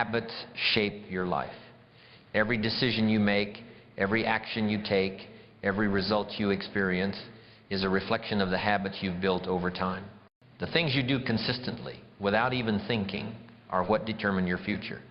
Habits shape your life. Every decision you make, every action you take, every result you experience is a reflection of the habits you've built over time. The things you do consistently, without even thinking, are what determine your future.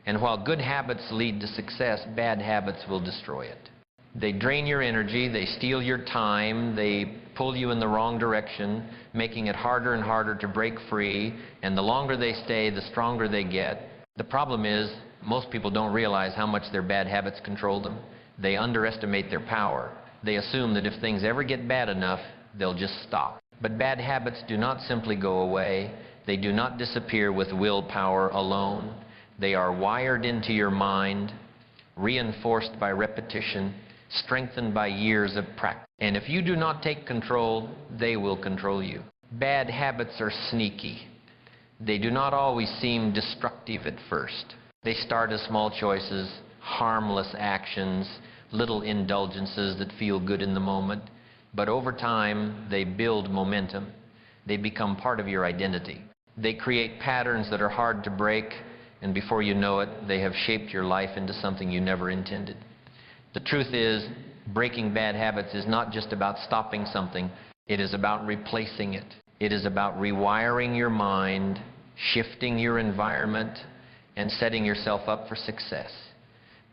And while good habits lead to success, bad habits will destroy it. They drain your energy, they steal your time, they pull you in the wrong direction, making it harder and harder to break free, and the longer they stay, the stronger they get. The problem is, most people don't realize how much their bad habits control them. They underestimate their power. They assume that if things ever get bad enough, they'll just stop. But bad habits do not simply go away. They do not disappear with willpower alone. They are wired into your mind, reinforced by repetition, strengthened by years of practice. And if you do not take control, they will control you. Bad habits are sneaky. They do not always seem destructive at first. They start as small choices, harmless actions, little indulgences that feel good in the moment. But over time, they build momentum. They become part of your identity. They create patterns that are hard to break, and before you know it, they have shaped your life into something you never intended. The truth is, breaking bad habits is not just about stopping something. It is about replacing it. It is about rewiring your mind, shifting your environment, and setting yourself up for success.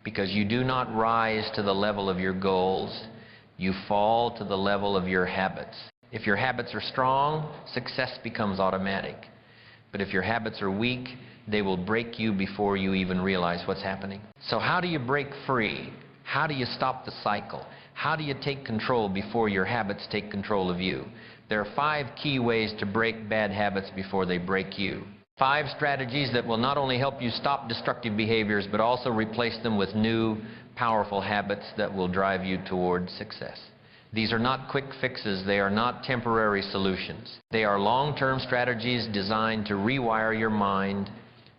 Because you do not rise to the level of your goals, you fall to the level of your habits. If your habits are strong, success becomes automatic. But if your habits are weak, they will break you before you even realize what's happening. So how do you break free? How do you stop the cycle? How do you take control before your habits take control of you? There are 5 key ways to break bad habits before they break you. 5 strategies that will not only help you stop destructive behaviors, but also replace them with new, powerful habits that will drive you toward success. These are not quick fixes. They are not temporary solutions. They are long-term strategies designed to rewire your mind,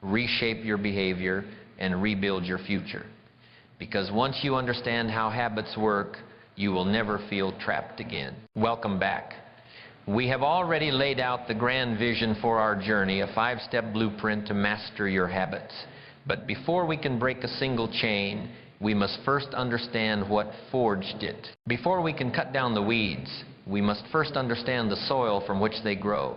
reshape your behavior, and rebuild your future. Because once you understand how habits work, you will never feel trapped again. Welcome back. We have already laid out the grand vision for our journey, a 5-step blueprint to master your habits. But before we can break a single chain, we must first understand what forged it. Before we can cut down the weeds, we must first understand the soil from which they grow.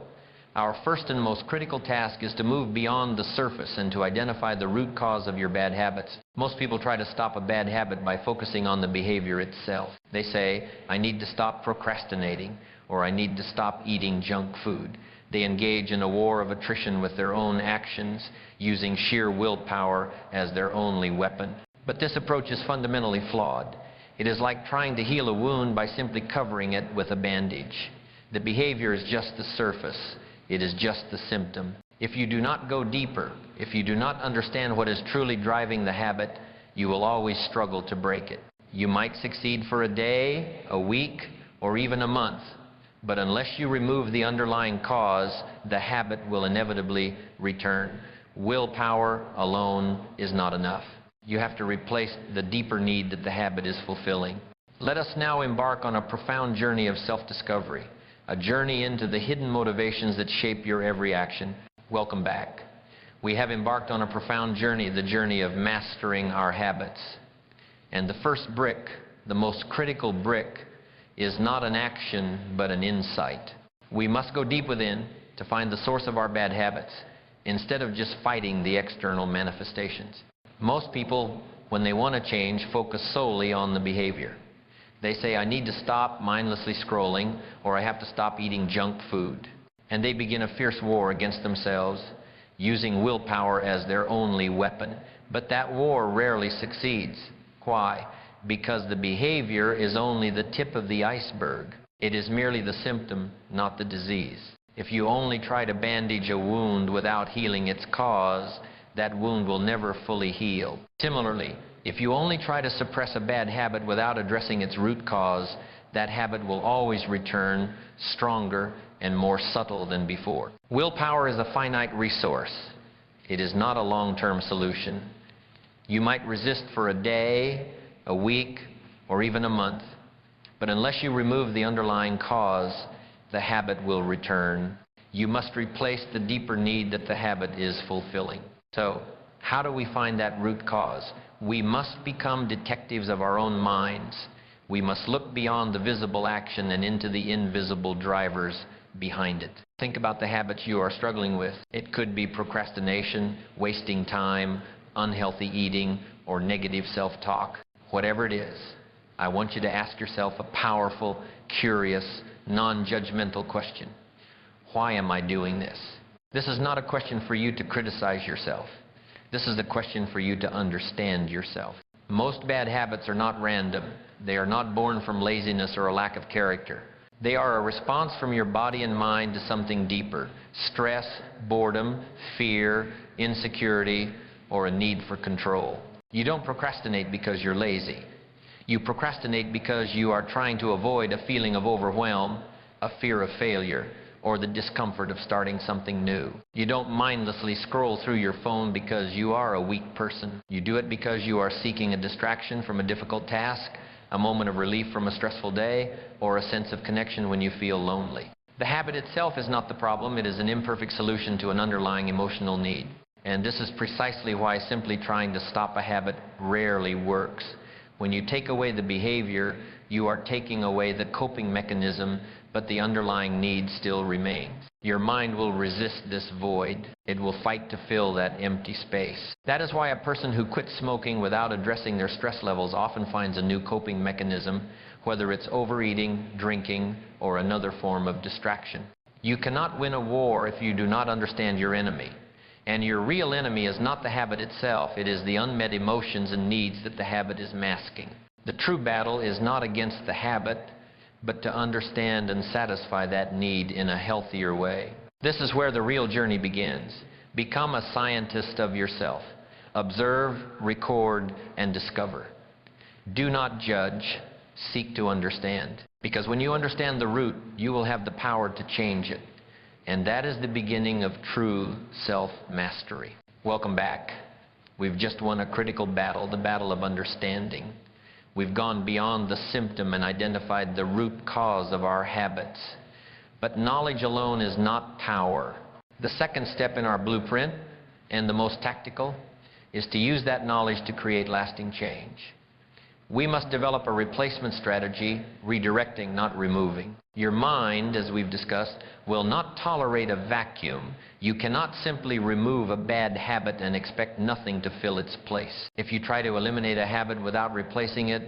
Our first and most critical task is to move beyond the surface and to identify the root cause of your bad habits. Most people try to stop a bad habit by focusing on the behavior itself. They say, I need to stop procrastinating, or I need to stop eating junk food. They engage in a war of attrition with their own actions, using sheer willpower as their only weapon. But this approach is fundamentally flawed. It is like trying to heal a wound by simply covering it with a bandage. The behavior is just the surface. It is just the symptom. If you do not go deeper, if you do not understand what is truly driving the habit, you will always struggle to break it. You might succeed for a day, a week, or even a month, but unless you remove the underlying cause, the habit will inevitably return. Willpower alone is not enough. You have to replace the deeper need that the habit is fulfilling. Let us now embark on a profound journey of self-discovery, a journey into the hidden motivations that shape your every action. Welcome back. We have embarked on a profound journey, the journey of mastering our habits. And the first brick, the most critical brick, is not an action, but an insight. We must go deep within to find the source of our bad habits, instead of just fighting the external manifestations. Most people, when they want to change, focus solely on the behavior. They say, I need to stop mindlessly scrolling, or I have to stop eating junk food. And they begin a fierce war against themselves, using willpower as their only weapon. But that war rarely succeeds. Why? Because the behavior is only the tip of the iceberg. It is merely the symptom, not the disease. If you only try to bandage a wound without healing its cause, that wound will never fully heal. Similarly, if you only try to suppress a bad habit without addressing its root cause, that habit will always return stronger and more subtle than before. Willpower is a finite resource. It is not a long-term solution. You might resist for a day, a week, or even a month, but unless you remove the underlying cause, the habit will return. You must replace the deeper need that the habit is fulfilling. So, How do we find that root cause? We must become detectives of our own minds. We must look beyond the visible action and into the invisible drivers behind it. Think about the habits you are struggling with. It could be procrastination, wasting time, unhealthy eating, or negative self-talk. Whatever it is, I want you to ask yourself a powerful, curious, non-judgmental question. Why am I doing this? This is not a question for you to criticize yourself. This is a question for you to understand yourself. Most bad habits are not random. They are not born from laziness or a lack of character. They are a response from your body and mind to something deeper: stress, boredom, fear, insecurity, or a need for control. You don't procrastinate because you're lazy. You procrastinate because you are trying to avoid a feeling of overwhelm, a fear of failure, or the discomfort of starting something new. You don't mindlessly scroll through your phone because you are a weak person. You do it because you are seeking a distraction from a difficult task, a moment of relief from a stressful day, or a sense of connection when you feel lonely. The habit itself is not the problem. It is an imperfect solution to an underlying emotional need. And this is precisely why simply trying to stop a habit rarely works. When you take away the behavior, you are taking away the coping mechanism, but the underlying need still remains. Your mind will resist this void. It will fight to fill that empty space. That is why a person who quits smoking without addressing their stress levels often finds a new coping mechanism, whether it's overeating, drinking, or another form of distraction. You cannot win a war if you do not understand your enemy. And your real enemy is not the habit itself. It is the unmet emotions and needs that the habit is masking. The true battle is not against the habit, but to understand and satisfy that need in a healthier way. This is where the real journey begins. Become a scientist of yourself. Observe, record, and discover. Do not judge. Seek to understand. Because when you understand the root, you will have the power to change it. And that is the beginning of true self-mastery. Welcome back. We've just won a critical battle, the battle of understanding. We've gone beyond the symptom and identified the root cause of our habits. But knowledge alone is not power. The second step in our blueprint, and the most tactical, is to use that knowledge to create lasting change. We must develop a replacement strategy, redirecting, not removing. Your mind, as we've discussed, will not tolerate a vacuum. You cannot simply remove a bad habit and expect nothing to fill its place. If you try to eliminate a habit without replacing it,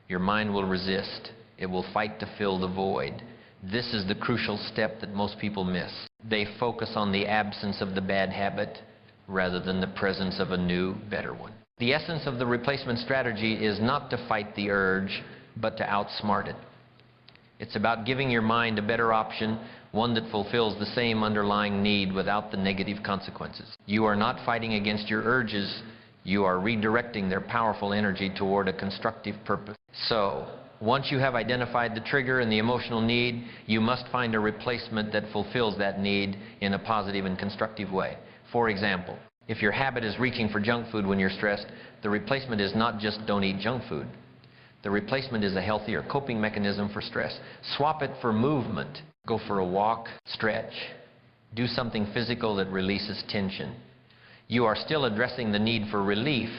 your mind will resist. It will fight to fill the void. This is the crucial step that most people miss. They focus on the absence of the bad habit rather than the presence of a new, better one. The essence of the replacement strategy is not to fight the urge, but to outsmart it. It's about giving your mind a better option, one that fulfills the same underlying need without the negative consequences. You are not fighting against your urges. You are redirecting their powerful energy toward a constructive purpose. So, once you have identified the trigger and the emotional need, you must find a replacement that fulfills that need in a positive and constructive way. For example, if your habit is reaching for junk food when you're stressed, the replacement is not just don't eat junk food. The replacement is a healthier coping mechanism for stress. Swap it for movement. Go for a walk, stretch, do something physical that releases tension. You are still addressing the need for relief,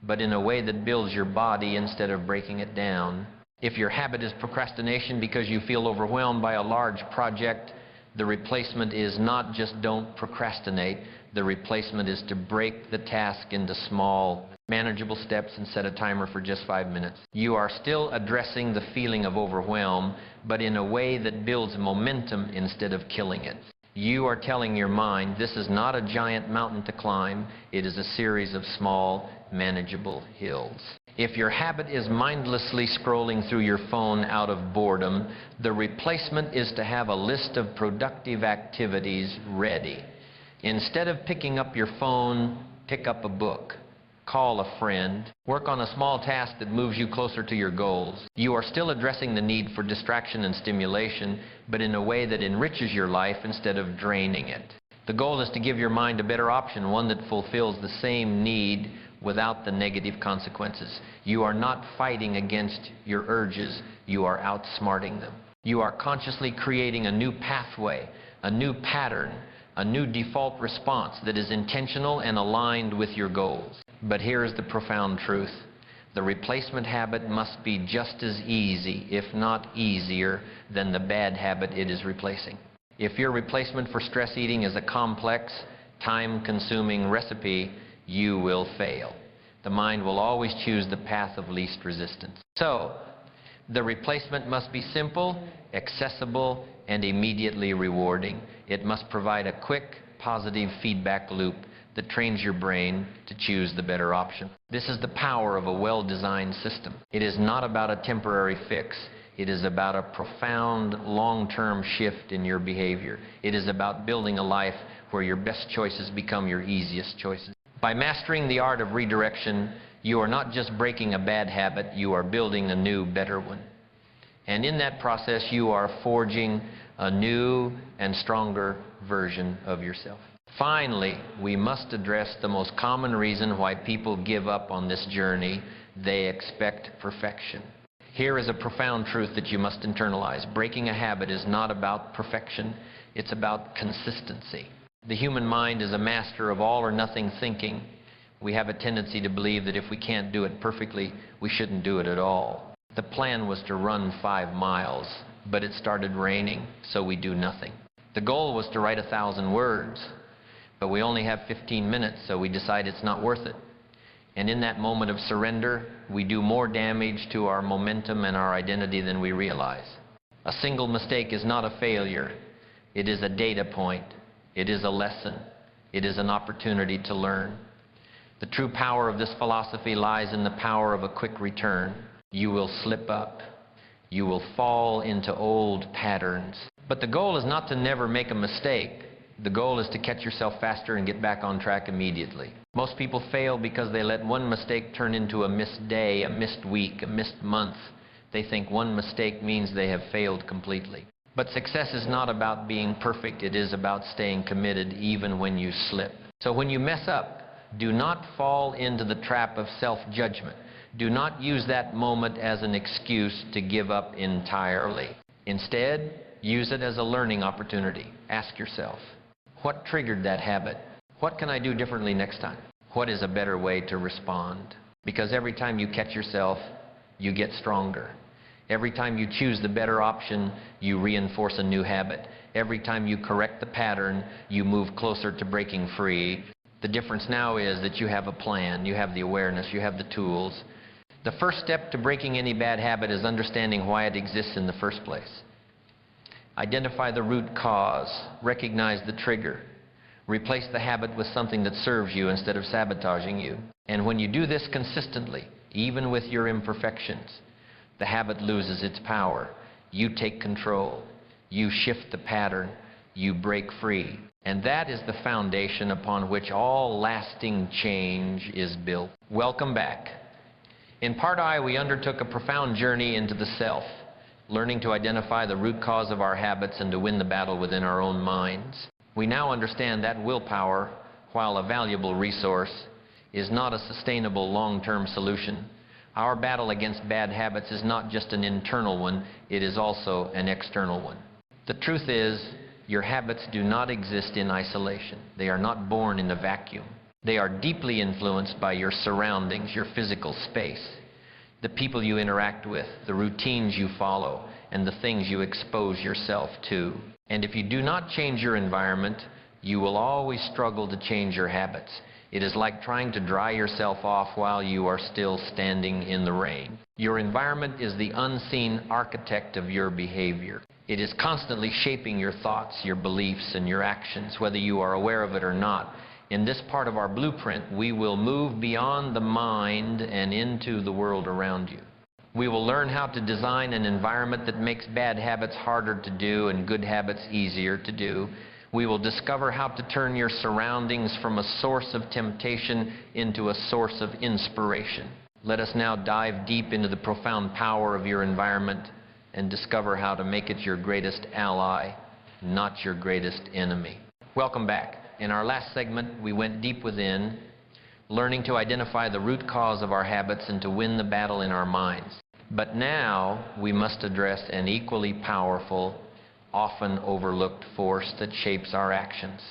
but in a way that builds your body instead of breaking it down. If your habit is procrastination because you feel overwhelmed by a large project, the replacement is not just don't procrastinate. The replacement is to break the task into small, manageable steps and set a timer for just 5 minutes. You are still addressing the feeling of overwhelm, but in a way that builds momentum instead of killing it. You are telling your mind, this is not a giant mountain to climb. It is a series of small, manageable hills. If your habit is mindlessly scrolling through your phone out of boredom, the replacement is to have a list of productive activities ready. Instead of picking up your phone, pick up a book. Call a friend. Work on a small task that moves you closer to your goals. You are still addressing the need for distraction and stimulation, but in a way that enriches your life instead of draining it. The goal is to give your mind a better option, one that fulfills the same need without the negative consequences. You are not fighting against your urges. You are outsmarting them. You are consciously creating a new pathway, a new pattern, a new default response that is intentional and aligned with your goals. But here is the profound truth. The replacement habit must be just as easy, if not easier, than the bad habit it is replacing. If your replacement for stress eating is a complex, time-consuming recipe, you will fail. The mind will always choose the path of least resistance. So, the replacement must be simple, accessible, and immediately rewarding. It must provide a quick, positive feedback loop that trains your brain to choose the better option. This is the power of a well-designed system. It is not about a temporary fix. It is about a profound, long-term shift in your behavior. It is about building a life where your best choices become your easiest choices. By mastering the art of redirection, you are not just breaking a bad habit, you are building a new, better one. And in that process, you are forging a new and stronger version of yourself. Finally, we must address the most common reason why people give up on this journey. They expect perfection. Here is a profound truth that you must internalize. Breaking a habit is not about perfection, it's about consistency. The human mind is a master of all or nothing thinking. We have a tendency to believe that if we can't do it perfectly, we shouldn't do it at all. The plan was to run 5 miles, but it started raining, so we do nothing. The goal was to write 1,000 words, but we only have 15 minutes, so we decide it's not worth it. And in that moment of surrender, we do more damage to our momentum and our identity than we realize. A single mistake is not a failure. It is a data point. It is a lesson. It is an opportunity to learn. The true power of this philosophy lies in the power of a quick return. You will slip up. You will fall into old patterns. But the goal is not to never make a mistake. The goal is to catch yourself faster and get back on track immediately. Most people fail because they let one mistake turn into a missed day, a missed week, a missed month. They think one mistake means they have failed completely. But success is not about being perfect. It is about staying committed even when you slip. So when you mess up, do not fall into the trap of self-judgment. Do not use that moment as an excuse to give up entirely. Instead, use it as a learning opportunity. Ask yourself, what triggered that habit? What can I do differently next time? What is a better way to respond? Because every time you catch yourself, you get stronger. Every time you choose the better option, you reinforce a new habit. Every time you correct the pattern, you move closer to breaking free. The difference now is that you have a plan, you have the awareness, you have the tools. The first step to breaking any bad habit is understanding why it exists in the first place. Identify the root cause, recognize the trigger. Replace the habit with something that serves you instead of sabotaging you. And when you do this consistently, even with your imperfections, the habit loses its power. You take control. You shift the pattern. You break free. And that is the foundation upon which all lasting change is built. Welcome back. In Part I, we undertook a profound journey into the self, learning to identify the root cause of our habits and to win the battle within our own minds. We now understand that willpower, while a valuable resource, is not a sustainable long-term solution. Our battle against bad habits is not just an internal one, it is also an external one. The truth is, your habits do not exist in isolation. They are not born in a vacuum. They are deeply influenced by your surroundings, your physical space, the people you interact with, the routines you follow, and the things you expose yourself to. And if you do not change your environment, you will always struggle to change your habits. It is like trying to dry yourself off while you are still standing in the rain. Your environment is the unseen architect of your behavior. It is constantly shaping your thoughts, your beliefs, and your actions, whether you are aware of it or not. In this part of our blueprint, we will move beyond the mind and into the world around you. We will learn how to design an environment that makes bad habits harder to do and good habits easier to do. We will discover how to turn your surroundings from a source of temptation into a source of inspiration. Let us now dive deep into the profound power of your environment and discover how to make it your greatest ally, not your greatest enemy. Welcome back. In our last segment, we went deep within, learning to identify the root cause of our habits and to win the battle in our minds. But now we must address an equally powerful, often overlooked force that shapes our actions.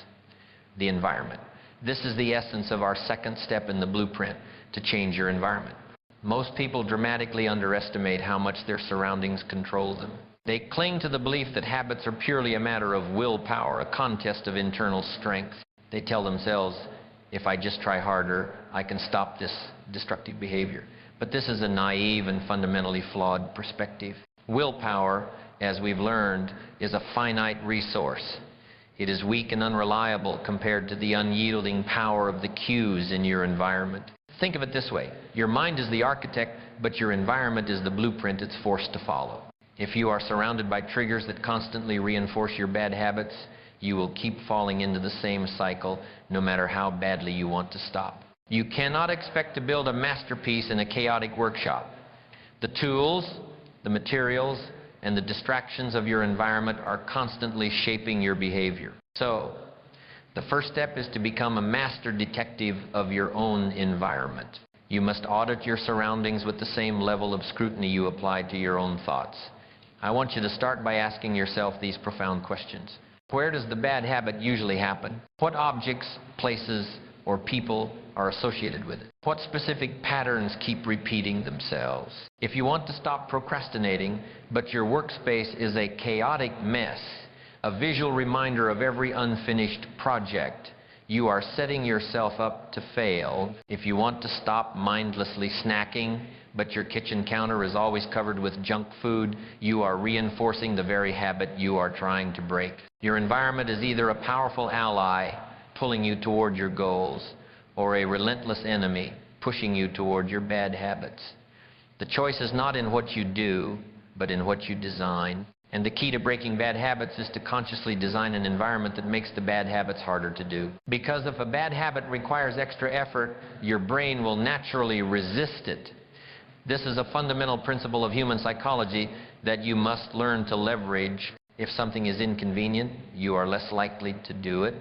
the environment. This is the essence of our second step in the blueprint to change your environment. Most people dramatically underestimate how much their surroundings control them. They cling to the belief that habits are purely a matter of willpower, a contest of internal strength. They tell themselves, if I just try harder, I can stop this destructive behavior. But this is a naive and fundamentally flawed perspective. Willpower, as we've learned, is a finite resource. It is weak and unreliable compared to the unyielding power of the cues in your environment. Think of it this way. Your mind is the architect, but your environment is the blueprint it's forced to follow. If you are surrounded by triggers that constantly reinforce your bad habits, you will keep falling into the same cycle no matter how badly you want to stop. You cannot expect to build a masterpiece in a chaotic workshop. The tools, the materials, and the distractions of your environment are constantly shaping your behavior. So, the first step is to become a master detective of your own environment. You must audit your surroundings with the same level of scrutiny you apply to your own thoughts. I want you to start by asking yourself these profound questions. Where does the bad habit usually happen? What objects, places, or people are associated with it? What specific patterns keep repeating themselves? If you want to stop procrastinating, but your workspace is a chaotic mess, a visual reminder of every unfinished project, you are setting yourself up to fail. If you want to stop mindlessly snacking, but your kitchen counter is always covered with junk food, you are reinforcing the very habit you are trying to break. Your environment is either a powerful ally pulling you toward your goals, or a relentless enemy pushing you toward your bad habits. The choice is not in what you do, but in what you design. And the key to breaking bad habits is to consciously design an environment that makes the bad habits harder to do. Because if a bad habit requires extra effort, your brain will naturally resist it. This is a fundamental principle of human psychology that you must learn to leverage. If something is inconvenient, you are less likely to do it.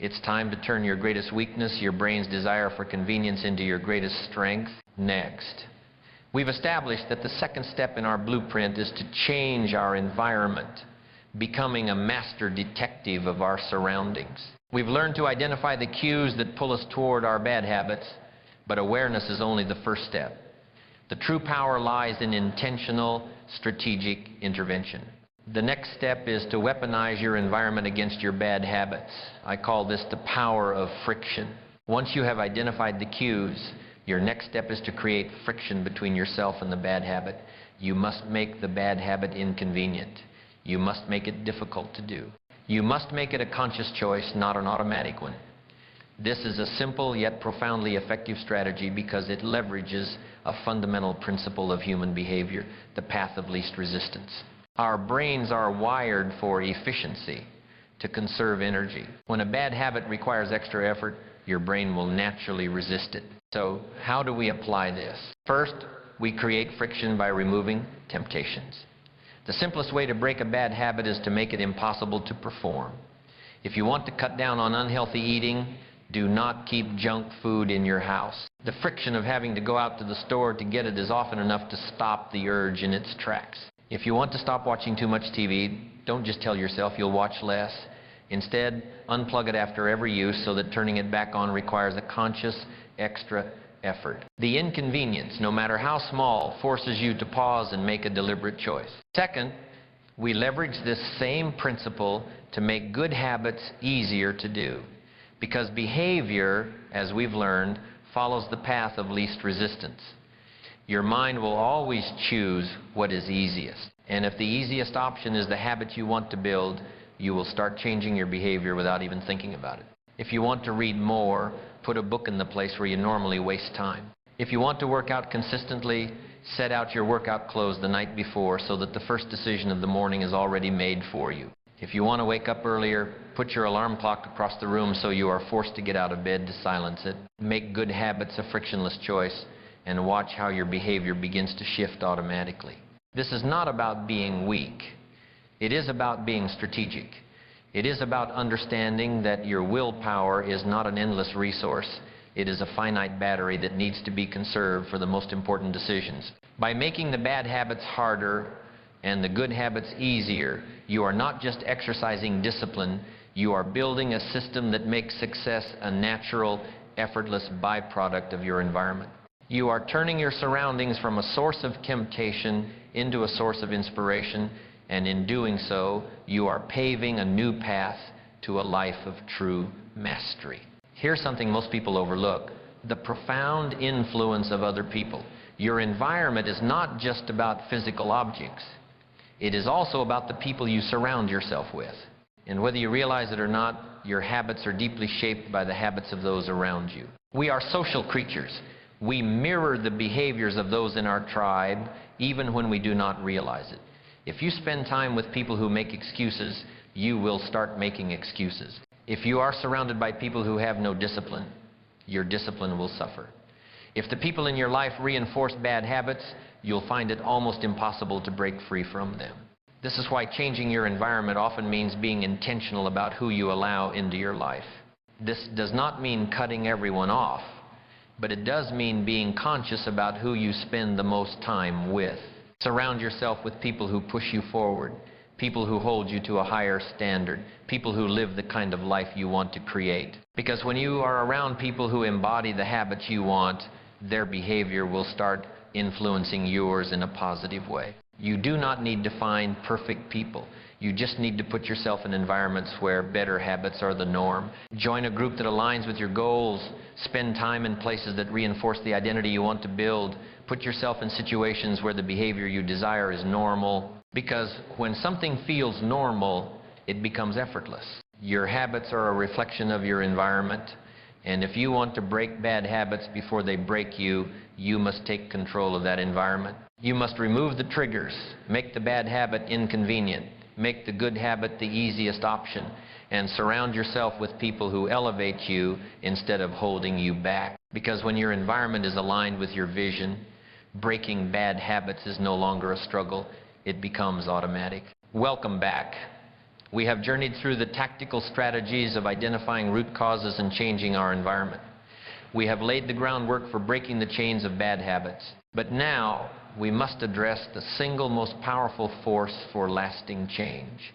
It's time to turn your greatest weakness, your brain's desire for convenience, into your greatest strength. Next, we've established that the second step in our blueprint is to change our environment, becoming a master detective of our surroundings. We've learned to identify the cues that pull us toward our bad habits, but awareness is only the first step. The true power lies in intentional, strategic intervention. The next step is to weaponize your environment against your bad habits. I call this the power of friction. Once you have identified the cues, your next step is to create friction between yourself and the bad habit. You must make the bad habit inconvenient. You must make it difficult to do. You must make it a conscious choice, not an automatic one. This is a simple yet profoundly effective strategy because it leverages a fundamental principle of human behavior, the path of least resistance. Our brains are wired for efficiency, to conserve energy. When a bad habit requires extra effort, your brain will naturally resist it. So, how do we apply this? First, we create friction by removing temptations. The simplest way to break a bad habit is to make it impossible to perform. If you want to cut down on unhealthy eating, do not keep junk food in your house. The friction of having to go out to the store to get it is often enough to stop the urge in its tracks. If you want to stop watching too much TV, don't just tell yourself you'll watch less. Instead, unplug it after every use so that turning it back on requires a conscious, extra effort. The inconvenience, no matter how small, forces you to pause and make a deliberate choice. Second, we leverage this same principle to make good habits easier to do. Because behavior, as we've learned, follows the path of least resistance. Your mind will always choose what is easiest. And if the easiest option is the habit you want to build, you will start changing your behavior without even thinking about it. If you want to read more, put a book in the place where you normally waste time. If you want to work out consistently, set out your workout clothes the night before so that the first decision of the morning is already made for you. If you want to wake up earlier, put your alarm clock across the room so you are forced to get out of bed to silence it. Make good habits a frictionless choice, and watch how your behavior begins to shift automatically. This is not about being weak. It is about being strategic. It is about understanding that your willpower is not an endless resource. It is a finite battery that needs to be conserved for the most important decisions. By making the bad habits harder and the good habits easier, you are not just exercising discipline, You are building a system that makes success a natural, effortless byproduct of your environment. You are turning your surroundings from a source of temptation into a source of inspiration, and in doing so, you are paving a new path to a life of true mastery. Here's something most people overlook: the profound influence of other people. Your environment is not just about physical objects. It is also about the people you surround yourself with. And whether you realize it or not, your habits are deeply shaped by the habits of those around you. We are social creatures. We mirror the behaviors of those in our tribe, even when we do not realize it. If you spend time with people who make excuses, you will start making excuses. If you are surrounded by people who have no discipline, your discipline will suffer. If the people in your life reinforce bad habits, you'll find it almost impossible to break free from them. This is why changing your environment often means being intentional about who you allow into your life. This does not mean cutting everyone off, but it does mean being conscious about who you spend the most time with. Surround yourself with people who push you forward, people who hold you to a higher standard, people who live the kind of life you want to create. Because when you are around people who embody the habits you want, their behavior will start influencing yours in a positive way. You do not need to find perfect people. You just need to put yourself in environments where better habits are the norm. Join a group that aligns with your goals. Spend time in places that reinforce the identity you want to build. Put yourself in situations where the behavior you desire is normal. Because when something feels normal, it becomes effortless. Your habits are a reflection of your environment. And if you want to break bad habits before they break you, you must take control of that environment. You must remove the triggers, make the bad habit inconvenient, make the good habit the easiest option, and surround yourself with people who elevate you instead of holding you back. Because when your environment is aligned with your vision, breaking bad habits is no longer a struggle, it becomes automatic. Welcome back. We have journeyed through the tactical strategies of identifying root causes and changing our environment. We have laid the groundwork for breaking the chains of bad habits. But now, we must address the single most powerful force for lasting change.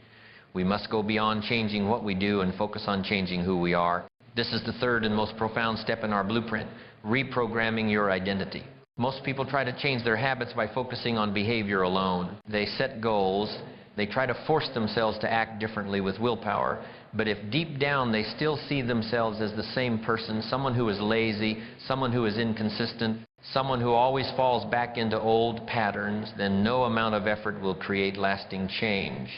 We must go beyond changing what we do and focus on changing who we are. This is the third and most profound step in our blueprint: reprogramming your identity. Most people try to change their habits by focusing on behavior alone. They set goals. They try to force themselves to act differently with willpower. But if deep down they still see themselves as the same person, someone who is lazy, someone who is inconsistent, someone who always falls back into old patterns, then no amount of effort will create lasting change.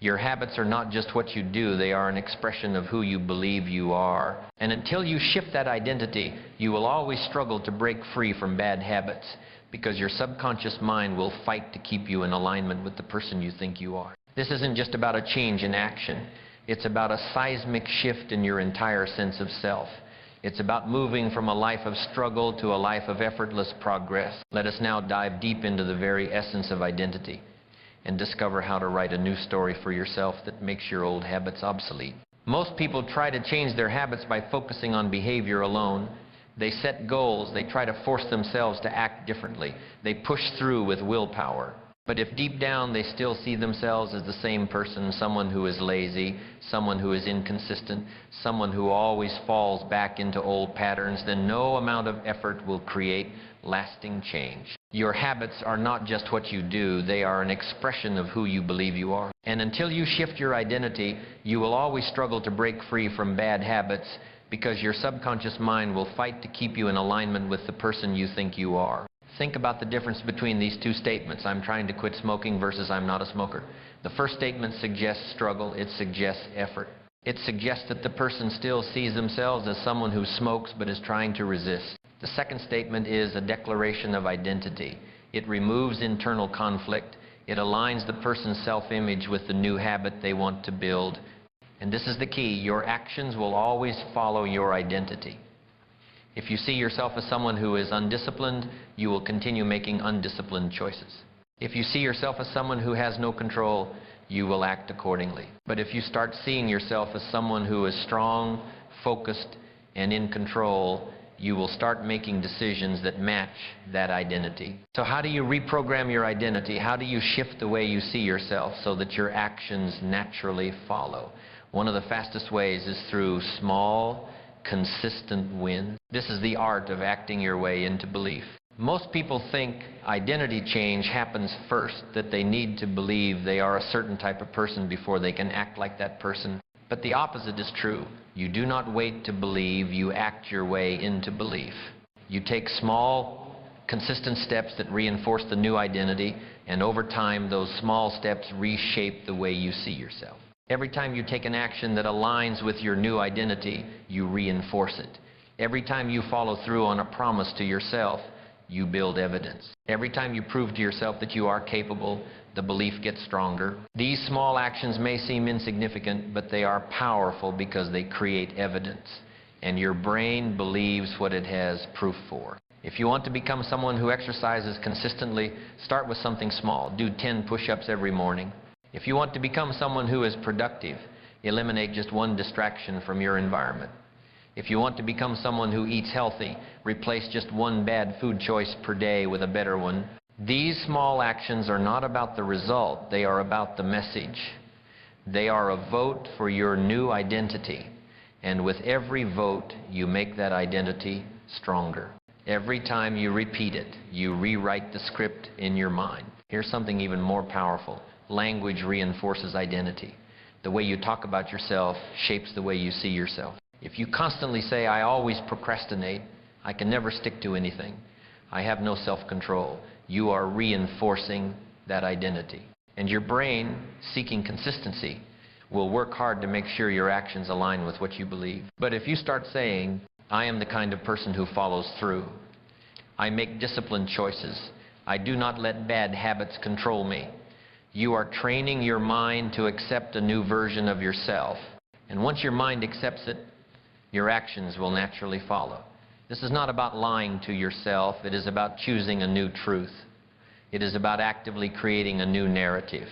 Your habits are not just what you do, they are an expression of who you believe you are. And until you shift that identity, you will always struggle to break free from bad habits, because your subconscious mind will fight to keep you in alignment with the person you think you are. This isn't just about a change in action. It's about a seismic shift in your entire sense of self. It's about moving from a life of struggle to a life of effortless progress. Let us now dive deep into the very essence of identity and discover how to write a new story for yourself that makes your old habits obsolete. Most people try to change their habits by focusing on behavior alone. They set goals. They try to force themselves to act differently. They push through with willpower. But if deep down they still see themselves as the same person, someone who is lazy, someone who is inconsistent, someone who always falls back into old patterns, then no amount of effort will create lasting change. Your habits are not just what you do, they are an expression of who you believe you are. And until you shift your identity, you will always struggle to break free from bad habits, because your subconscious mind will fight to keep you in alignment with the person you think you are. Think about the difference between these two statements: I'm trying to quit smoking versus I'm not a smoker. The first statement suggests struggle. It suggests effort. It suggests that the person still sees themselves as someone who smokes but is trying to resist. The second statement is a declaration of identity. It removes internal conflict. It aligns the person's self-image with the new habit they want to build. And this is the key: your actions will always follow your identity. If you see yourself as someone who is undisciplined, you will continue making undisciplined choices. If you see yourself as someone who has no control, you will act accordingly. But if you start seeing yourself as someone who is strong, focused, and in control, you will start making decisions that match that identity. So how do you reprogram your identity? How do you shift the way you see yourself so that your actions naturally follow? One of the fastest ways is through small, consistent wins. This is the art of acting your way into belief. Most people think identity change happens first, that they need to believe they are a certain type of person before they can act like that person. But the opposite is true. You do not wait to believe, you act your way into belief. You take small, consistent steps that reinforce the new identity, and over time those small steps reshape the way you see yourself. Every time you take an action that aligns with your new identity, you reinforce it. Every time you follow through on a promise to yourself, you build evidence. Every time you prove to yourself that you are capable, the belief gets stronger. These small actions may seem insignificant, but they are powerful because they create evidence. And your brain believes what it has proof for. If you want to become someone who exercises consistently, start with something small. Do 10 push-ups every morning. If you want to become someone who is productive, eliminate just one distraction from your environment. If you want to become someone who eats healthy, replace just one bad food choice per day with a better one. These small actions are not about the result, they are about the message. They are a vote for your new identity. And with every vote, you make that identity stronger. Every time you repeat it, you rewrite the script in your mind. Here's something even more powerful. Language reinforces identity. The way you talk about yourself shapes the way you see yourself. If you constantly say, I always procrastinate, I can never stick to anything, I have no self-control, you are reinforcing that identity. And your brain, seeking consistency, will work hard to make sure your actions align with what you believe. But if you start saying, I am the kind of person who follows through, I make disciplined choices, I do not let bad habits control me, you are training your mind to accept a new version of yourself. And once your mind accepts it, your actions will naturally follow. This is not about lying to yourself. It is about choosing a new truth. It is about actively creating a new narrative.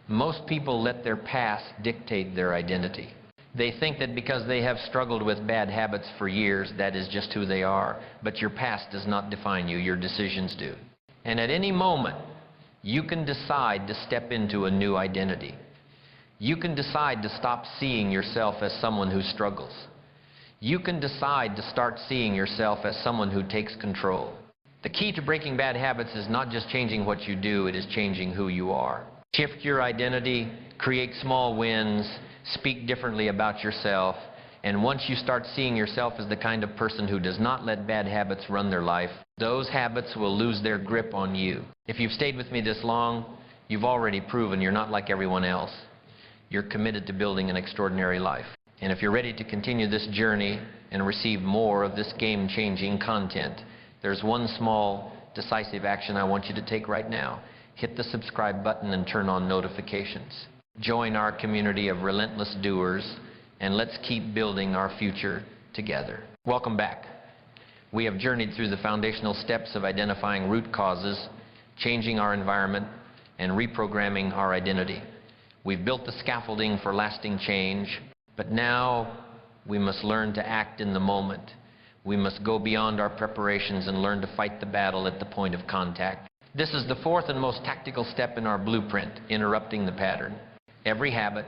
Most people let their past dictate their identity. They think that because they have struggled with bad habits for years, that is just who they are. But your past does not define you. Your decisions do. And at any moment, you can decide to step into a new identity. You can decide to stop seeing yourself as someone who struggles. You can decide to start seeing yourself as someone who takes control. The key to breaking bad habits is not just changing what you do, it is changing who you are. Shift your identity, create small wins, speak differently about yourself, and once you start seeing yourself as the kind of person who does not let bad habits run their life, those habits will lose their grip on you. If you've stayed with me this long, you've already proven you're not like everyone else. You're committed to building an extraordinary life. And if you're ready to continue this journey and receive more of this game-changing content, there's one small, decisive action I want you to take right now. Hit the subscribe button and turn on notifications. Join our community of relentless doers, and let's keep building our future together. Welcome back. We have journeyed through the foundational steps of identifying root causes, changing our environment, and reprogramming our identity. We've built the scaffolding for lasting change, but now we must learn to act in the moment. We must go beyond our preparations and learn to fight the battle at the point of contact. This is the fourth and most tactical step in our blueprint, interrupting the pattern. Every habit,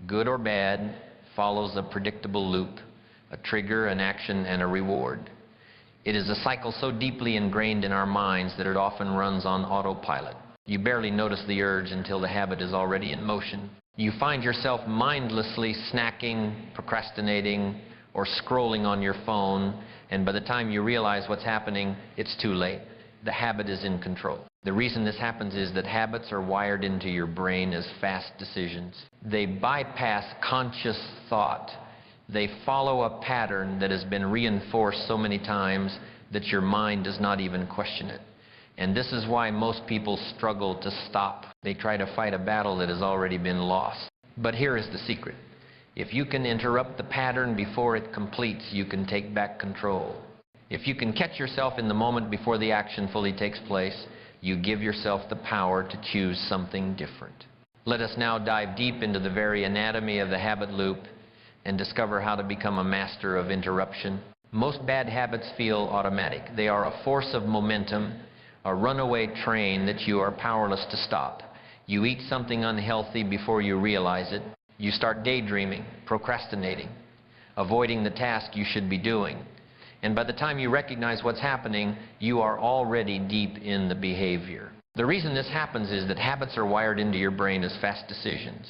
good or bad, follows a predictable loop, a trigger, an action, and a reward. It is a cycle so deeply ingrained in our minds that it often runs on autopilot. You barely notice the urge until the habit is already in motion. You find yourself mindlessly snacking, procrastinating, or scrolling on your phone, and by the time you realize what's happening, it's too late. The habit is in control. The reason this happens is that habits are wired into your brain as fast decisions. They bypass conscious thought. They follow a pattern that has been reinforced so many times that your mind does not even question it. And this is why most people struggle to stop. They try to fight a battle that has already been lost. But here is the secret. If you can interrupt the pattern before it completes, you can take back control. If you can catch yourself in the moment before the action fully takes place, you give yourself the power to choose something different. Let us now dive deep into the very anatomy of the habit loop and discover how to become a master of interruption. Most bad habits feel automatic. They are a force of momentum, a runaway train that you are powerless to stop. You eat something unhealthy before you realize it. You start daydreaming, procrastinating, avoiding the task you should be doing. And by the time you recognize what's happening, you are already deep in the behavior. The reason this happens is that habits are wired into your brain as fast decisions.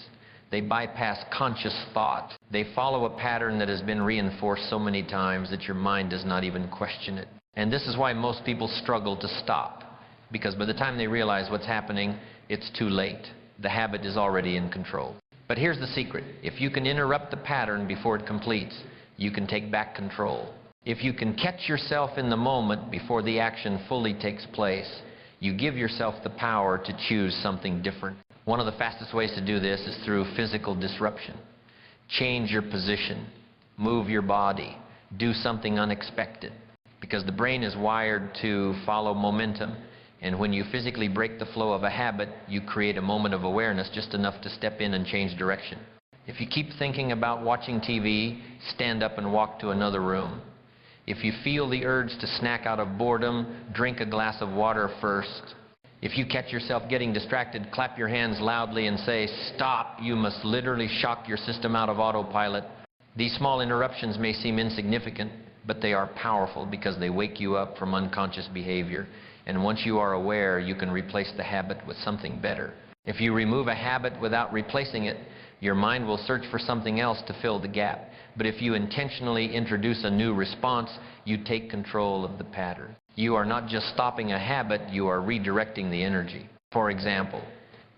They bypass conscious thought. They follow a pattern that has been reinforced so many times that your mind does not even question it. And this is why most people struggle to stop, because by the time they realize what's happening, it's too late. The habit is already in control. But here's the secret. If you can interrupt the pattern before it completes, you can take back control. If you can catch yourself in the moment before the action fully takes place, you give yourself the power to choose something different. One of the fastest ways to do this is through physical disruption. Change your position, move your body, do something unexpected. Because the brain is wired to follow momentum. And when you physically break the flow of a habit, you create a moment of awareness just enough to step in and change direction. If you keep thinking about watching TV, stand up and walk to another room. If you feel the urge to snack out of boredom, drink a glass of water first. If you catch yourself getting distracted, clap your hands loudly and say, "Stop!" You must literally shock your system out of autopilot. These small interruptions may seem insignificant, but they are powerful because they wake you up from unconscious behavior. And once you are aware, you can replace the habit with something better. If you remove a habit without replacing it, your mind will search for something else to fill the gap. But if you intentionally introduce a new response, you take control of the pattern. You are not just stopping a habit, you are redirecting the energy. For example,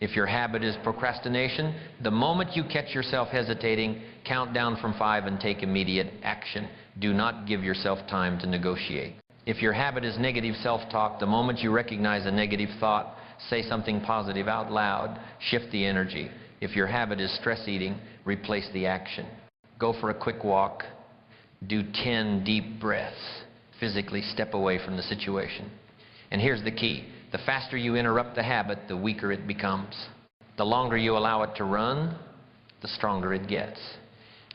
if your habit is procrastination, the moment you catch yourself hesitating, count down from 5 and take immediate action. Do not give yourself time to negotiate. If your habit is negative self-talk, the moment you recognize a negative thought, say something positive out loud, shift the energy. If your habit is stress eating, replace the action. Go for a quick walk. Do 10 deep breaths. Physically step away from the situation. And here's the key. The faster you interrupt the habit, the weaker it becomes. The longer you allow it to run, the stronger it gets.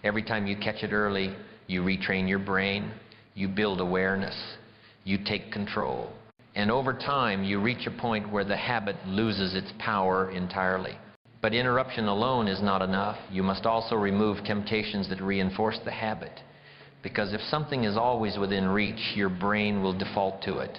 Every time you catch it early, you retrain your brain, you build awareness, you take control. And over time, you reach a point where the habit loses its power entirely. But interruption alone is not enough. You must also remove temptations that reinforce the habit. Because if something is always within reach, your brain will default to it.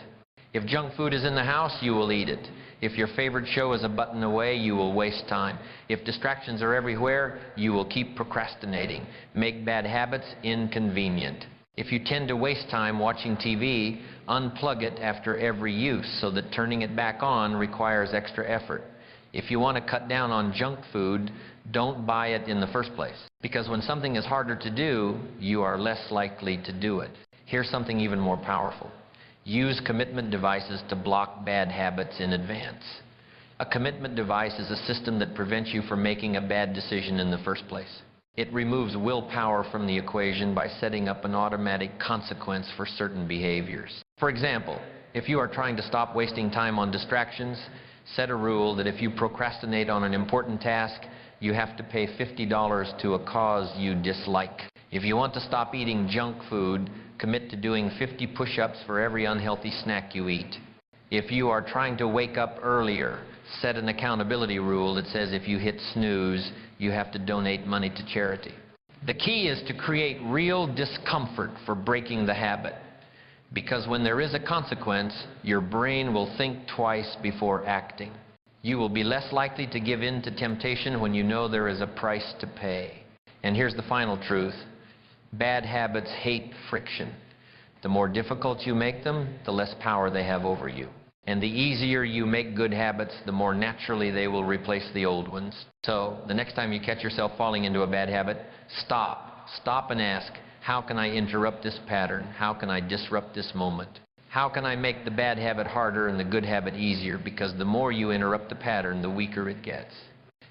If junk food is in the house, you will eat it. If your favorite show is a button away, you will waste time. If distractions are everywhere, you will keep procrastinating. Make bad habits inconvenient. If you tend to waste time watching TV, unplug it after every use so that turning it back on requires extra effort. If you want to cut down on junk food, don't buy it in the first place. Because when something is harder to do, you are less likely to do it. Here's something even more powerful. Use commitment devices to block bad habits in advance. A commitment device is a system that prevents you from making a bad decision in the first place. It removes willpower from the equation by setting up an automatic consequence for certain behaviors. For example, if you are trying to stop wasting time on distractions, set a rule that if you procrastinate on an important task, you have to pay $50 to a cause you dislike. If you want to stop eating junk food, commit to doing 50 push-ups for every unhealthy snack you eat. If you are trying to wake up earlier, set an accountability rule that says if you hit snooze, you have to donate money to charity. The key is to create real discomfort for breaking the habit. Because when there is a consequence, your brain will think twice before acting. You will be less likely to give in to temptation when you know there is a price to pay. And here's the final truth. Bad habits hate friction. The more difficult you make them, the less power they have over you. And the easier you make good habits, the more naturally they will replace the old ones. So the next time you catch yourself falling into a bad habit, stop. Stop and ask, how can I interrupt this pattern? How can I disrupt this moment? How can I make the bad habit harder and the good habit easier? Because the more you interrupt the pattern, the weaker it gets.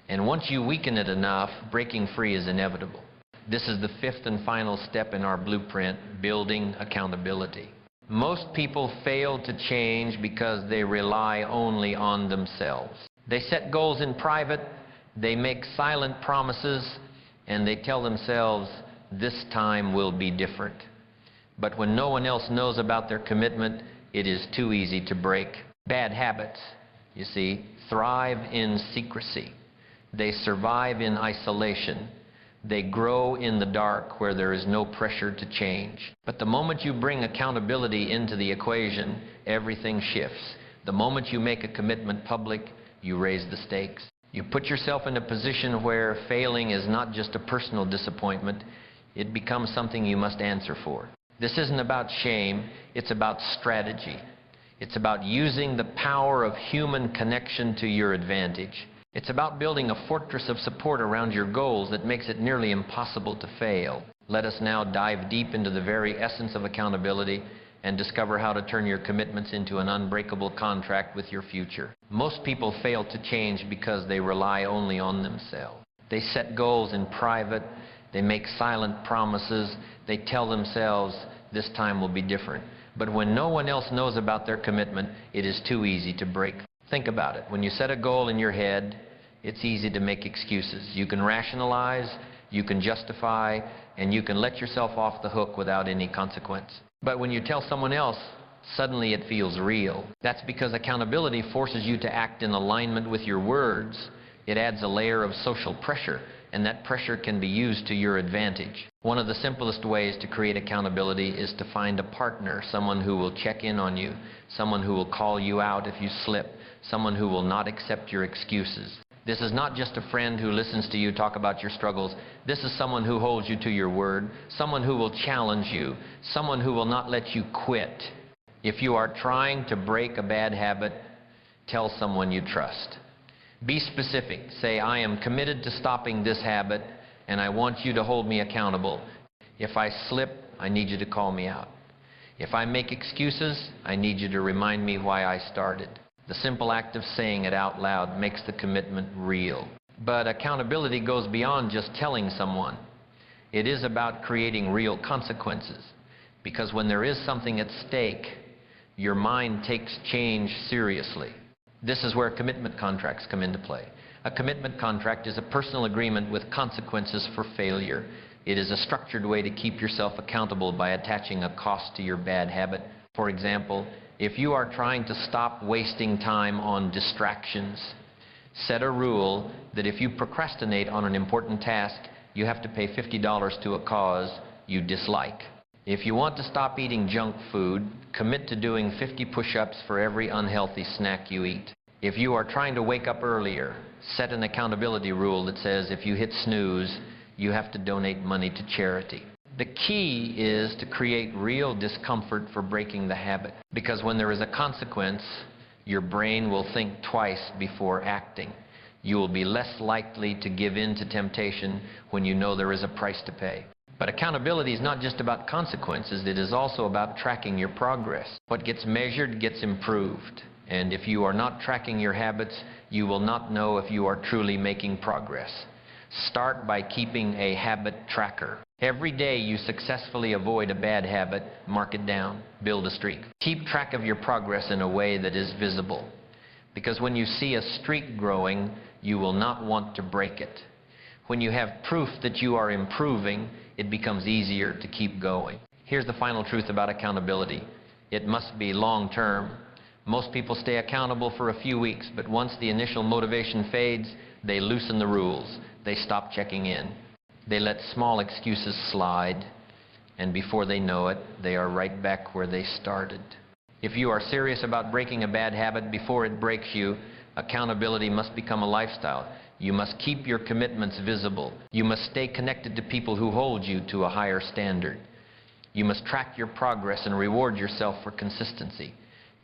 And once you weaken it enough, breaking free is inevitable. This is the fifth and final step in our blueprint, building accountability. Most people fail to change because they rely only on themselves. They set goals in private, they make silent promises, and they tell themselves, this time will be different. But when no one else knows about their commitment, it is too easy to break. Bad habits, you see, thrive in secrecy. They survive in isolation. They grow in the dark where there is no pressure to change. But the moment you bring accountability into the equation, everything shifts. The moment you make a commitment public, you raise the stakes. You put yourself in a position where failing is not just a personal disappointment, it becomes something you must answer for. This isn't about shame, it's about strategy. It's about using the power of human connection to your advantage. It's about building a fortress of support around your goals that makes it nearly impossible to fail. Let us now dive deep into the very essence of accountability and discover how to turn your commitments into an unbreakable contract with your future. Most people fail to change because they rely only on themselves. They set goals in private, they make silent promises, they tell themselves this time will be different. But when no one else knows about their commitment, it is too easy to break. Think about it. When you set a goal in your head, it's easy to make excuses. You can rationalize, you can justify, and you can let yourself off the hook without any consequence. But when you tell someone else, suddenly it feels real. That's because accountability forces you to act in alignment with your words. It adds a layer of social pressure, and that pressure can be used to your advantage. One of the simplest ways to create accountability is to find a partner, someone who will check in on you, someone who will call you out if you slip, someone who will not accept your excuses. This is not just a friend who listens to you talk about your struggles. This is someone who holds you to your word, someone who will challenge you, someone who will not let you quit. If you are trying to break a bad habit, tell someone you trust. Be specific. Say, I am committed to stopping this habit, and I want you to hold me accountable. If I slip, I need you to call me out. If I make excuses, I need you to remind me why I started. The simple act of saying it out loud makes the commitment real. But accountability goes beyond just telling someone. It is about creating real consequences. Because when there is something at stake, your mind takes change seriously. This is where commitment contracts come into play. A commitment contract is a personal agreement with consequences for failure. It is a structured way to keep yourself accountable by attaching a cost to your bad habit. For example, if you are trying to stop wasting time on distractions, set a rule that if you procrastinate on an important task, you have to pay $50 to a cause you dislike. If you want to stop eating junk food, commit to doing 50 push-ups for every unhealthy snack you eat. If you are trying to wake up earlier, set an accountability rule that says if you hit snooze, you have to donate money to charity. The key is to create real discomfort for breaking the habit, because when there is a consequence, your brain will think twice before acting. You will be less likely to give in to temptation when you know there is a price to pay. But accountability is not just about consequences, it is also about tracking your progress. What gets measured gets improved. And if you are not tracking your habits, you will not know if you are truly making progress. Start by keeping a habit tracker. Every day you successfully avoid a bad habit, mark it down, build a streak. Keep track of your progress in a way that is visible. Because when you see a streak growing, you will not want to break it. When you have proof that you are improving, it becomes easier to keep going. Here's the final truth about accountability. It must be long-term. Most people stay accountable for a few weeks, but once the initial motivation fades, they loosen the rules. They stop checking in. They let small excuses slide, and before they know it, they are right back where they started. If you are serious about breaking a bad habit before it breaks you, accountability must become a lifestyle. You must keep your commitments visible. You must stay connected to people who hold you to a higher standard. You must track your progress and reward yourself for consistency.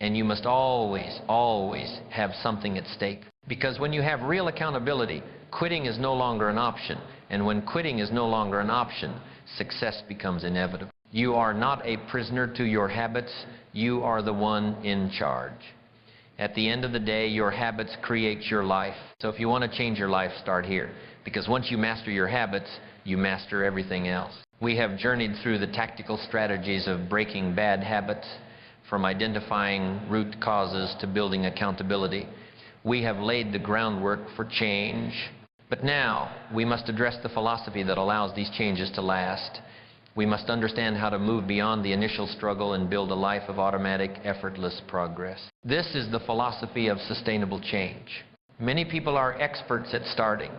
And you must always, always have something at stake. Because when you have real accountability, quitting is no longer an option. And when quitting is no longer an option, success becomes inevitable. You are not a prisoner to your habits. You are the one in charge. At the end of the day, your habits create your life. So if you want to change your life, start here. Because once you master your habits, you master everything else. We have journeyed through the tactical strategies of breaking bad habits, from identifying root causes to building accountability. We have laid the groundwork for change. But now, we must address the philosophy that allows these changes to last. We must understand how to move beyond the initial struggle and build a life of automatic, effortless progress. This is the philosophy of sustainable change. Many people are experts at starting,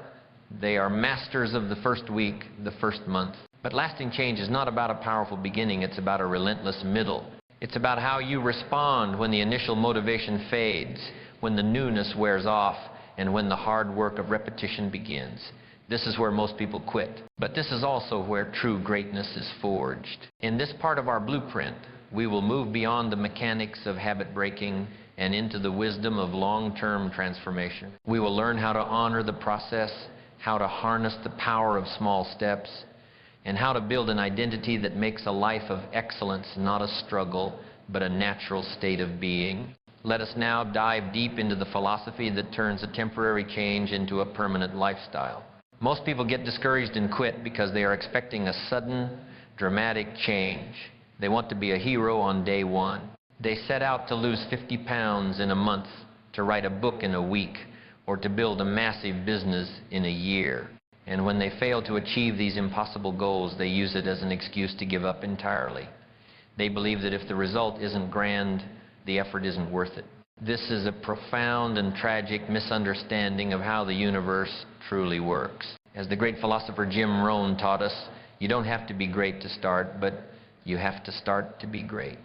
They are masters of the first week, the first month. But lasting change is not about a powerful beginning, it's about a relentless middle. It's about how you respond when the initial motivation fades, when the newness wears off, and when the hard work of repetition begins. This is where most people quit. But this is also where true greatness is forged. In this part of our blueprint, we will move beyond the mechanics of habit breaking and into the wisdom of long-term transformation. We will learn how to honor the process, how to harness the power of small steps, and how to build an identity that makes a life of excellence not a struggle, but a natural state of being. Let us now dive deep into the philosophy that turns a temporary change into a permanent lifestyle. Most people get discouraged and quit because they are expecting a sudden, dramatic change. They want to be a hero on day one. They set out to lose 50 pounds in a month, to write a book in a week, or to build a massive business in a year. And when they fail to achieve these impossible goals, they use it as an excuse to give up entirely. They believe that if the result isn't grand, the effort isn't worth it. This is a profound and tragic misunderstanding of how the universe truly works. As the great philosopher Jim Rohn taught us, you don't have to be great to start, but you have to start to be great.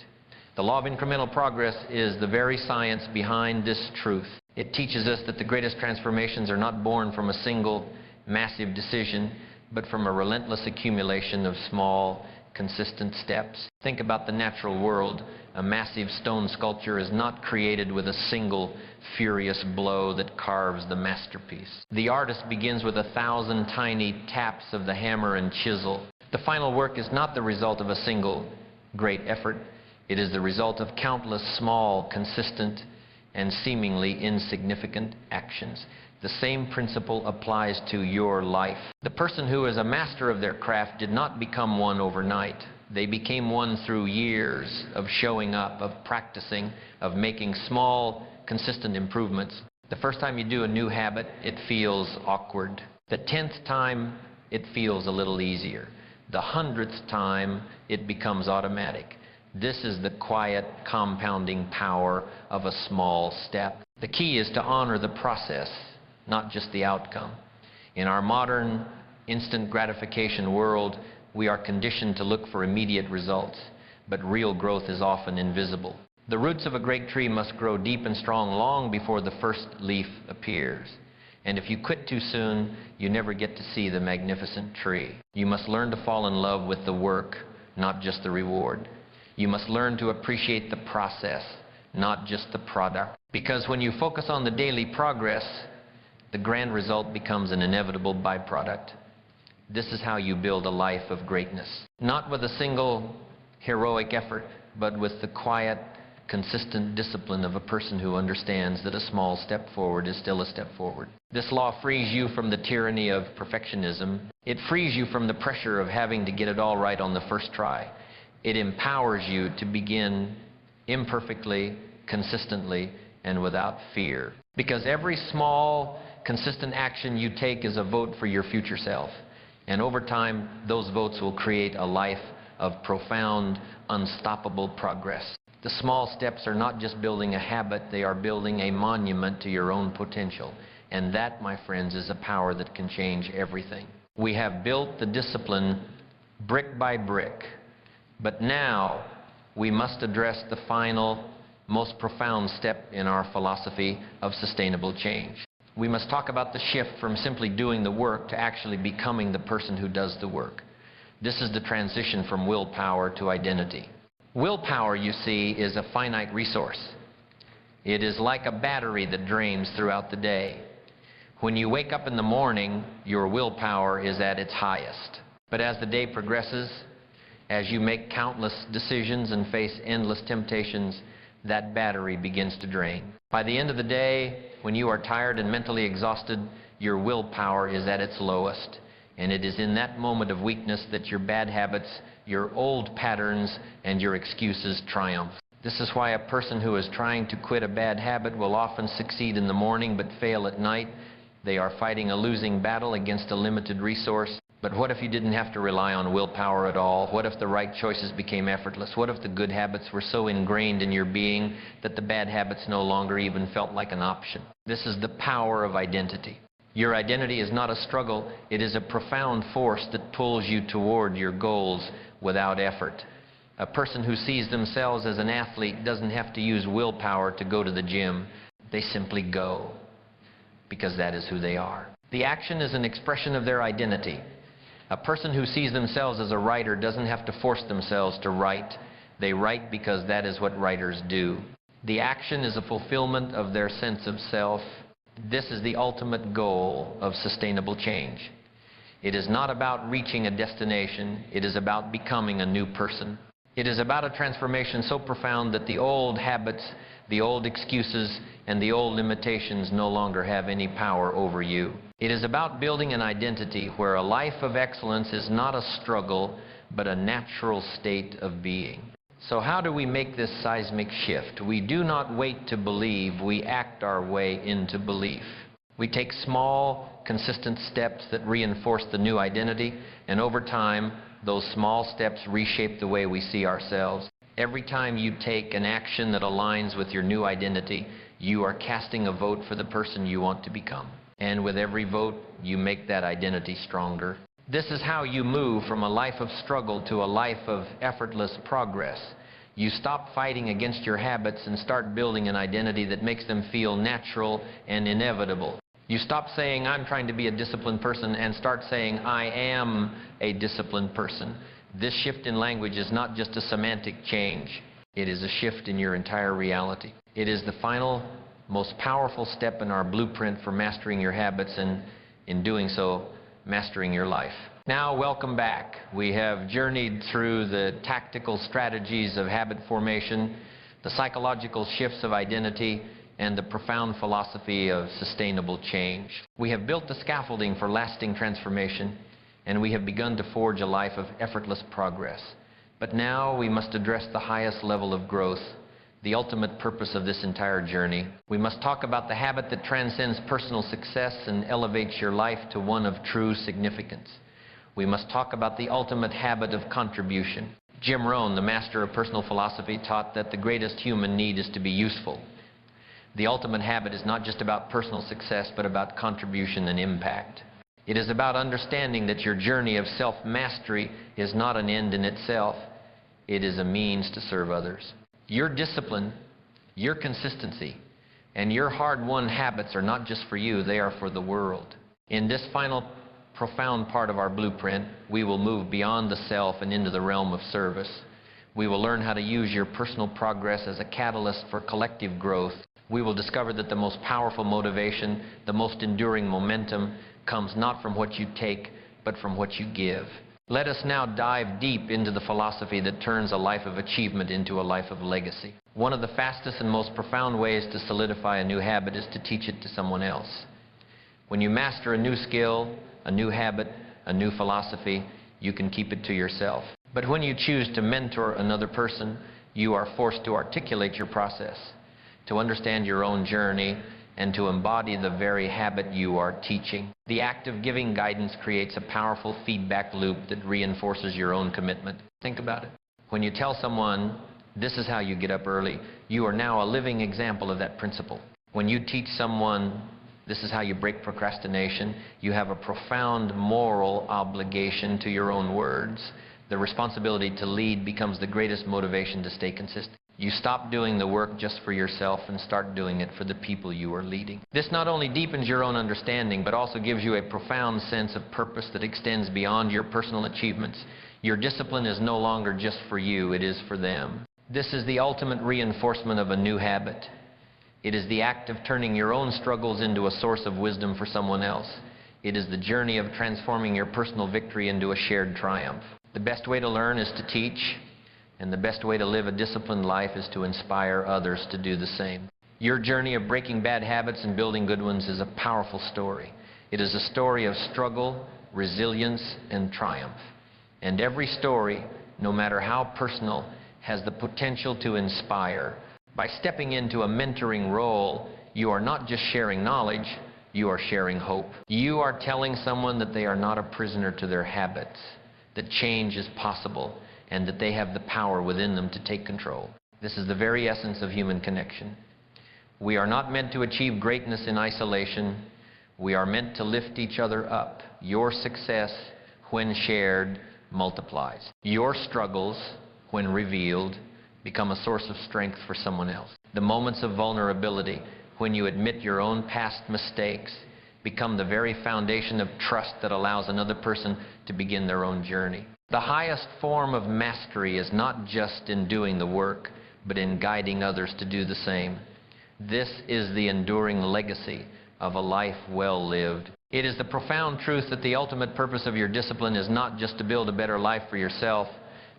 The law of incremental progress is the very science behind this truth. It teaches us that the greatest transformations are not born from a single massive decision, but from a relentless accumulation of small, consistent steps. Think about the natural world. A massive stone sculpture is not created with a single furious blow that carves the masterpiece. The artist begins with 1,000 tiny taps of the hammer and chisel. The final work is not the result of a single great effort. It is the result of countless small, consistent, and seemingly insignificant actions. The same principle applies to your life. The person who is a master of their craft did not become one overnight. They became one through years of showing up, of practicing, of making small, consistent improvements. The first time you do a new habit, it feels awkward. The 10th time, it feels a little easier. The 100th time, it becomes automatic. This is the quiet, compounding power of a small step. The key is to honor the process, not just the outcome. In our modern, instant gratification world, we are conditioned to look for immediate results, but real growth is often invisible. The roots of a great tree must grow deep and strong long before the first leaf appears. And if you quit too soon, you never get to see the magnificent tree. You must learn to fall in love with the work, not just the reward. You must learn to appreciate the process, not just the product. Because when you focus on the daily progress, the grand result becomes an inevitable byproduct. This is how you build a life of greatness. Not with a single heroic effort, but with the quiet, consistent discipline of a person who understands that a small step forward is still a step forward. This law frees you from the tyranny of perfectionism. It frees you from the pressure of having to get it all right on the first try. It empowers you to begin imperfectly, consistently, and without fear. Because every small, consistent action you take is a vote for your future self. And over time, those votes will create a life of profound, unstoppable progress. The small steps are not just building a habit, they are building a monument to your own potential. And that, my friends, is a power that can change everything. We have built the discipline brick by brick. But now, we must address the final, most profound step in our philosophy of sustainable change. We must talk about the shift from simply doing the work to actually becoming the person who does the work. This is the transition from willpower to identity. Willpower, you see, is a finite resource. It is like a battery that drains throughout the day. When you wake up in the morning, your willpower is at its highest. But as the day progresses, as you make countless decisions and face endless temptations, that battery begins to drain. By the end of the day, when you are tired and mentally exhausted, your willpower is at its lowest. And it is in that moment of weakness that your bad habits, your old patterns, and your excuses triumph. This is why a person who is trying to quit a bad habit will often succeed in the morning but fail at night. They are fighting a losing battle against a limited resource. But what if you didn't have to rely on willpower at all? What if the right choices became effortless? What if the good habits were so ingrained in your being that the bad habits no longer even felt like an option? This is the power of identity. Your identity is not a struggle. It is a profound force that pulls you toward your goals without effort. A person who sees themselves as an athlete doesn't have to use willpower to go to the gym. They simply go, because that is who they are. The action is an expression of their identity. A person who sees themselves as a writer doesn't have to force themselves to write. They write because that is what writers do. The action is a fulfillment of their sense of self. This is the ultimate goal of sustainable change. It is not about reaching a destination. It is about becoming a new person. It is about a transformation so profound that the old habits, the old excuses, and the old limitations no longer have any power over you. It is about building an identity where a life of excellence is not a struggle, but a natural state of being. So how do we make this seismic shift? We do not wait to believe, we act our way into belief. We take small, consistent steps that reinforce the new identity, and over time, those small steps reshape the way we see ourselves. Every time you take an action that aligns with your new identity, you are casting a vote for the person you want to become. And with every vote, you make that identity stronger. This is how you move from a life of struggle to a life of effortless progress. You stop fighting against your habits and start building an identity that makes them feel natural and inevitable. You stop saying, I'm trying to be a disciplined person, and start saying, I am a disciplined person. This shift in language is not just a semantic change. It is a shift in your entire reality. It is the final, most powerful step in our blueprint for mastering your habits, and in doing so, mastering your life. Now, welcome back. We have journeyed through the tactical strategies of habit formation, the psychological shifts of identity, and the profound philosophy of sustainable change. We have built the scaffolding for lasting transformation, and we have begun to forge a life of effortless progress. But now we must address the highest level of growth, the ultimate purpose of this entire journey. We must talk about the habit that transcends personal success and elevates your life to one of true significance. We must talk about the ultimate habit of contribution. Jim Rohn, the master of personal philosophy, taught that the greatest human need is to be useful. The ultimate habit is not just about personal success, but about contribution and impact. It is about understanding that your journey of self-mastery is not an end in itself. It is a means to serve others. Your discipline, your consistency, and your hard-won habits are not just for you, they are for the world. In this final profound part of our blueprint, we will move beyond the self and into the realm of service. We will learn how to use your personal progress as a catalyst for collective growth. We will discover that the most powerful motivation, the most enduring momentum, comes not from what you take, but from what you give. Let us now dive deep into the philosophy that turns a life of achievement into a life of legacy. One of the fastest and most profound ways to solidify a new habit is to teach it to someone else. When you master a new skill, a new habit, a new philosophy, you can keep it to yourself. But when you choose to mentor another person, you are forced to articulate your process, to understand your own journey, and to embody the very habit you are teaching. The act of giving guidance creates a powerful feedback loop that reinforces your own commitment. Think about it. When you tell someone, this is how you get up early, you are now a living example of that principle. When you teach someone, this is how you break procrastination, you have a profound moral obligation to your own words. The responsibility to lead becomes the greatest motivation to stay consistent. You stop doing the work just for yourself and start doing it for the people you are leading. This not only deepens your own understanding, but also gives you a profound sense of purpose that extends beyond your personal achievements. Your discipline is no longer just for you, it is for them. This is the ultimate reinforcement of a new habit. It is the act of turning your own struggles into a source of wisdom for someone else. It is the journey of transforming your personal victory into a shared triumph. The best way to learn is to teach, and the best way to live a disciplined life is to inspire others to do the same. Your journey of breaking bad habits and building good ones is a powerful story. It is a story of struggle, resilience, and triumph. And every story, no matter how personal, has the potential to inspire. By stepping into a mentoring role, you are not just sharing knowledge, you are sharing hope. You are telling someone that they are not a prisoner to their habits, that change is possible, and that they have the power within them to take control. This is the very essence of human connection. We are not meant to achieve greatness in isolation. We are meant to lift each other up. Your success, when shared, multiplies. Your struggles, when revealed, become a source of strength for someone else. The moments of vulnerability, when you admit your own past mistakes, become the very foundation of trust that allows another person to begin their own journey. The highest form of mastery is not just in doing the work, but in guiding others to do the same. This is the enduring legacy of a life well lived. It is the profound truth that the ultimate purpose of your discipline is not just to build a better life for yourself,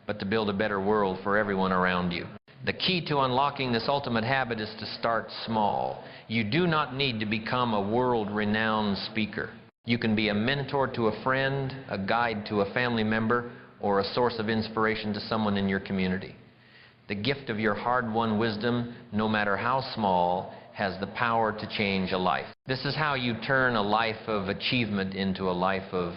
but to build a better world for everyone around you. The key to unlocking this ultimate habit is to start small. You do not need to become a world-renowned speaker. You can be a mentor to a friend, a guide to a family member, or a source of inspiration to someone in your community. The gift of your hard-won wisdom, no matter how small, has the power to change a life. This is how you turn a life of achievement into a life of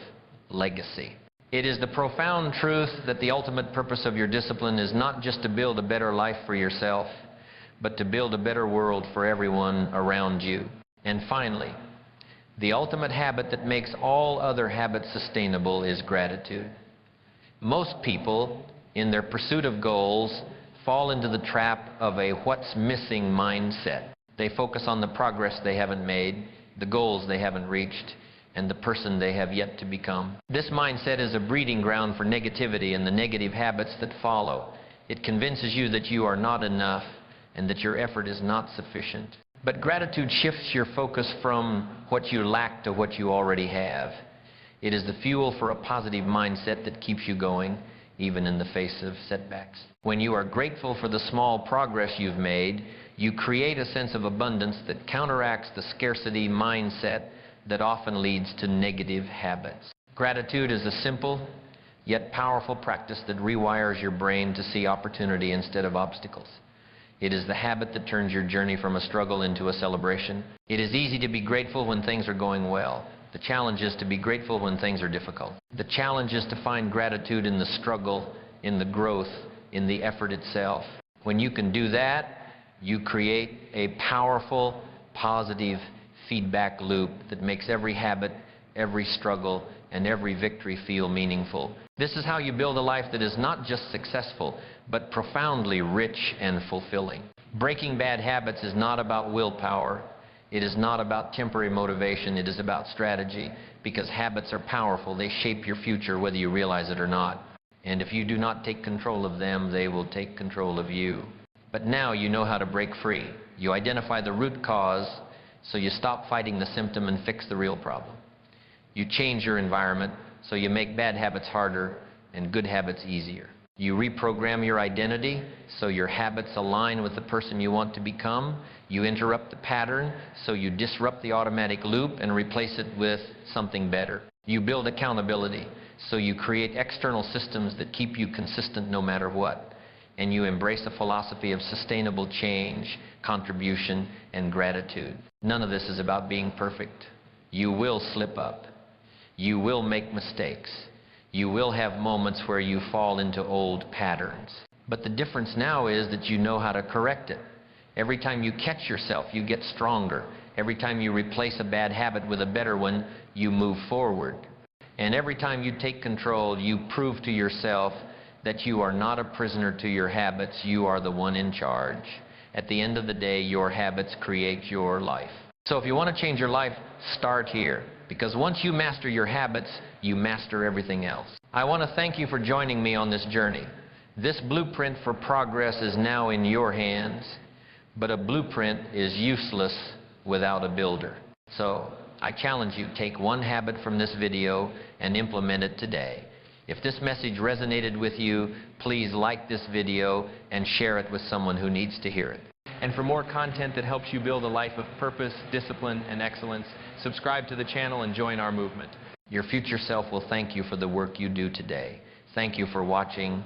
legacy. It is the profound truth that the ultimate purpose of your discipline is not just to build a better life for yourself, but to build a better world for everyone around you. And finally, the ultimate habit that makes all other habits sustainable is gratitude. Most people, in their pursuit of goals, fall into the trap of a what's missing mindset. They focus on the progress they haven't made, the goals they haven't reached, and the person they have yet to become. This mindset is a breeding ground for negativity and the negative habits that follow. It convinces you that you are not enough and that your effort is not sufficient. But gratitude shifts your focus from what you lack to what you already have. It is the fuel for a positive mindset that keeps you going, even in the face of setbacks. When you are grateful for the small progress you've made, you create a sense of abundance that counteracts the scarcity mindset that often leads to negative habits. Gratitude is a simple yet powerful practice that rewires your brain to see opportunity instead of obstacles. It is the habit that turns your journey from a struggle into a celebration. It is easy to be grateful when things are going well. The challenge is to be grateful when things are difficult. The challenge is to find gratitude in the struggle, in the growth, in the effort itself. When you can do that, you create a powerful, positive feedback loop that makes every habit, every struggle, and every victory feel meaningful. This is how you build a life that is not just successful, but profoundly rich and fulfilling. Breaking bad habits is not about willpower. It is not about temporary motivation. It is about strategy, because habits are powerful. They shape your future whether you realize it or not. And if you do not take control of them, they will take control of you. But now you know how to break free. You identify the root cause, so you stop fighting the symptom and fix the real problem. You change your environment, so you make bad habits harder and good habits easier. You reprogram your identity, so your habits align with the person you want to become. You interrupt the pattern, so you disrupt the automatic loop and replace it with something better. You build accountability, so you create external systems that keep you consistent no matter what. And you embrace a philosophy of sustainable change, contribution, and gratitude. None of this is about being perfect. You will slip up. You will make mistakes. You will have moments where you fall into old patterns. But the difference now is that you know how to correct it. Every time you catch yourself, you get stronger. Every time you replace a bad habit with a better one, you move forward. And every time you take control, you prove to yourself that you are not a prisoner to your habits. You are the one in charge. At the end of the day, your habits create your life. So if you want to change your life, start here. Because once you master your habits, you master everything else. I want to thank you for joining me on this journey. This blueprint for progress is now in your hands, but a blueprint is useless without a builder. So I challenge you, take one habit from this video and implement it today. If this message resonated with you, please like this video and share it with someone who needs to hear it. And for more content that helps you build a life of purpose, discipline, and excellence, subscribe to the channel and join our movement. Your future self will thank you for the work you do today. Thank you for watching.